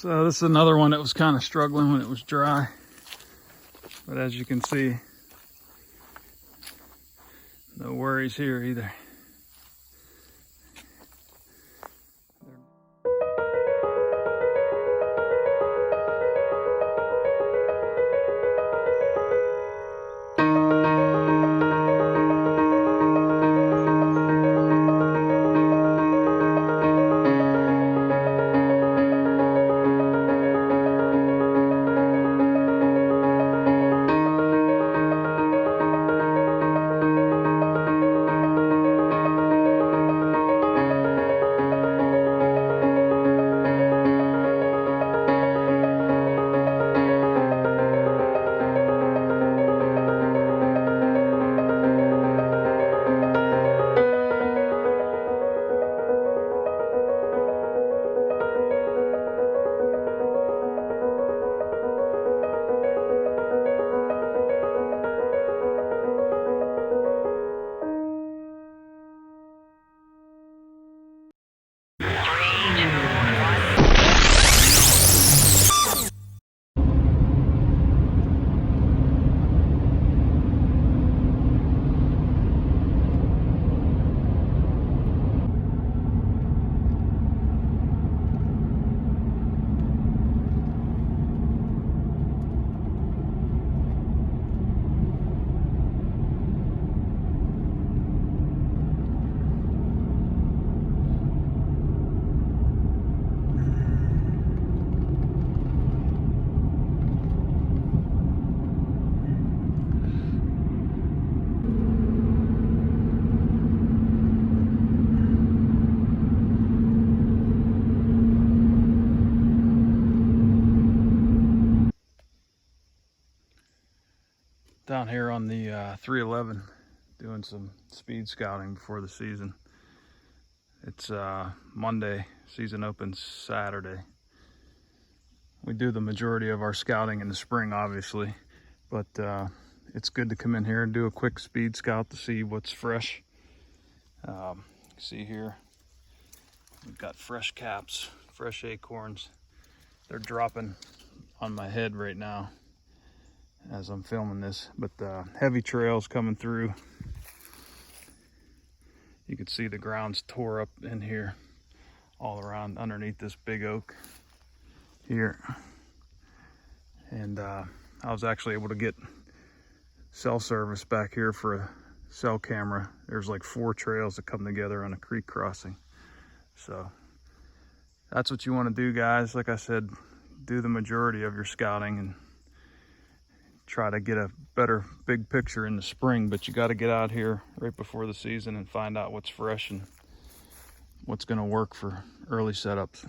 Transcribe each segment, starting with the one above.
So this is another one that was kind of struggling when it was dry. But as you can see, no worries here either. Down here on the 311, doing some speed scouting before the season. It's Monday, season opens Saturday. We do the majority of our scouting in the spring, obviously, but it's good to come in here and do a quick speed scout to see what's fresh. See here, we've got fresh caps, fresh acorns. They're dropping on my head right now as I'm filming this, but heavy trails coming through. You can see the ground's tore up in here all around underneath this big oak here. And I was actually able to get cell service back here for a cell camera. There's like 4 trails that come together on a creek crossing. So that's what you want to do, guys. Like I said, do the majority of your scouting and try to get a better big picture in the spring, but you got to get out here right before the season and find out what's fresh and what's going to work for early setups.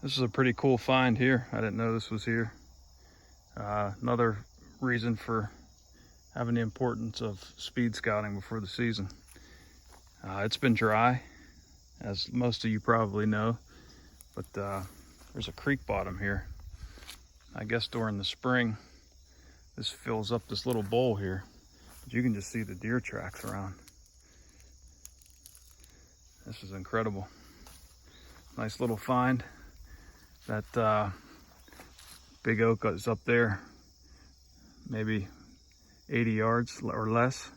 This is a pretty cool find here. I didn't know this was here. Another reason for having the importance of speed scouting before the season. It's been dry, as most of you probably know, but there's a creek bottom here. I guess during the spring, this fills up this little bowl here, but you can just see the deer tracks around. This is incredible. Nice little find. That big oak is up there, maybe 80 yards or less.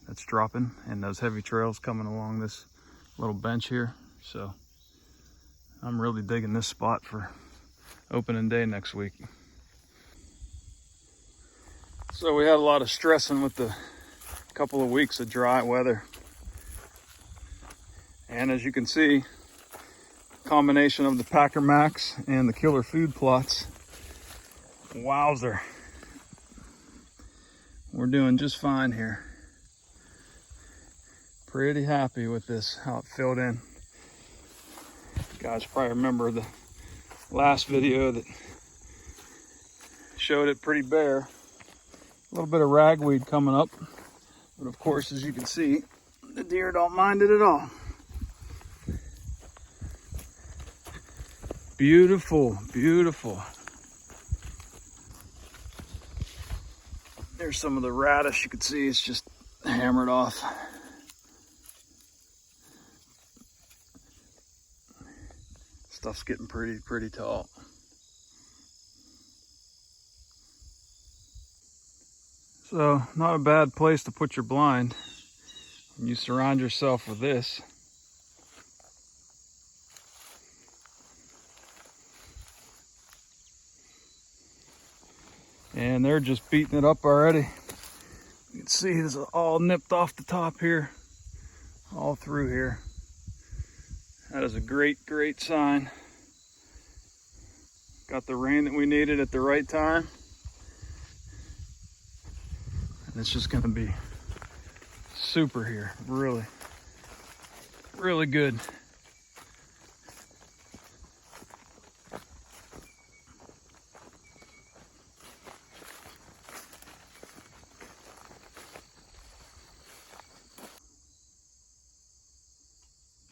That's dropping, and those heavy trails coming along this little bench here. So I'm really digging this spot for opening day next week. So we had a lot of stressing with the couple of weeks of dry weather. And as you can see, combination of the Packer Max and the killer food plots. Wowzer. We're doing just fine here. Pretty happy with this, how it filled in. You guys probably remember the last video that showed it pretty bare. A little bit of ragweed coming up, but of course, as you can see, the deer don't mind it at all. Beautiful, beautiful. There's some of the radish. You can see it's just hammered off. stuff's getting pretty tall. So not a bad place to put your blind when you surround yourself with this. And they're just beating it up already. You can see it's all nipped off the top here, all through here. That is a great sign. Got the rain that we needed at the right time. And it's just gonna be super here, really good.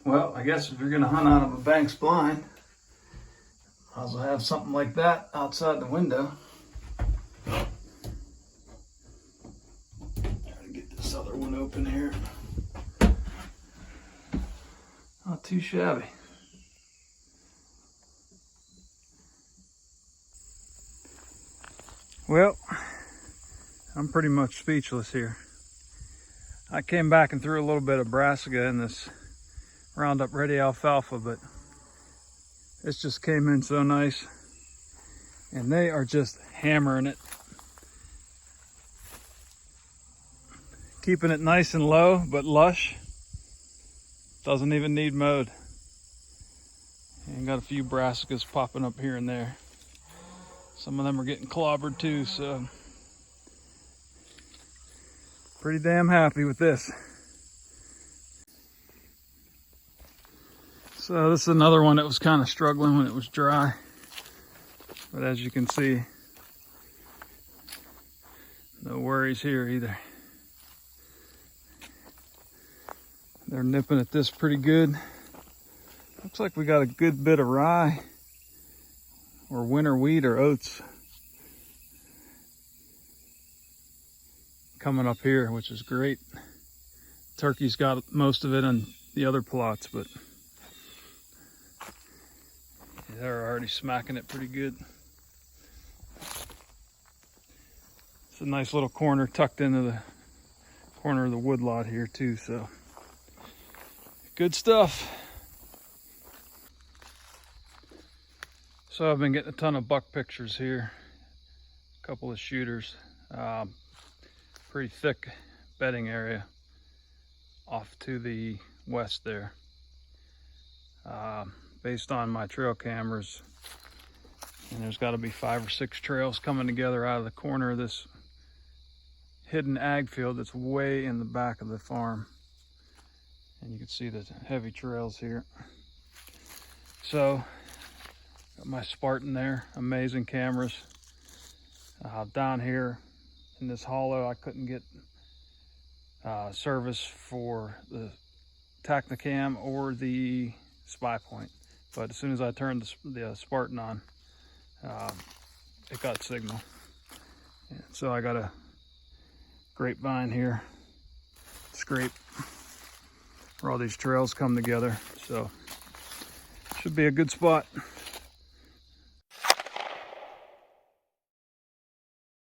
Well, I guess if you're gonna hunt out of a bank's blind, I also have something like that outside the window. Try to get this other one open here. Not too shabby. Well, I'm pretty much speechless here. I came back and threw a little bit of brassica in this Roundup Ready alfalfa, but this just came in so nice, and they are just hammering it, keeping it nice and low but lush. Doesn't even need mowed. And got a few brassicas popping up here and there. Some of them are getting clobbered too, so pretty damn happy with this. So this is another one that was kind of struggling when it was dry. But as you can see, no worries here either. They're nipping at this pretty good. Looks like we got a good bit of rye or winter wheat or oats coming up here, which is great. Turkey's got most of it on the other plots, but they're already smacking it pretty good. It's a nice little corner tucked into the corner of the woodlot here too, so good stuff. So I've been getting a ton of buck pictures here. A couple of shooters. Pretty thick bedding area off to the west there. Based on my trail cameras, and there's got to be 5 or 6 trails coming together out of the corner of this hidden ag field that's way in the back of the farm. And you can see the heavy trails here. So got my Spartan there, amazing cameras. Down here in this hollow, I couldn't get service for the Tacticam or the Spy Point, but as soon as I turned the Spartan on, it got signal. And so I got a grapevine here, scrape, where all these trails come together. So should be a good spot.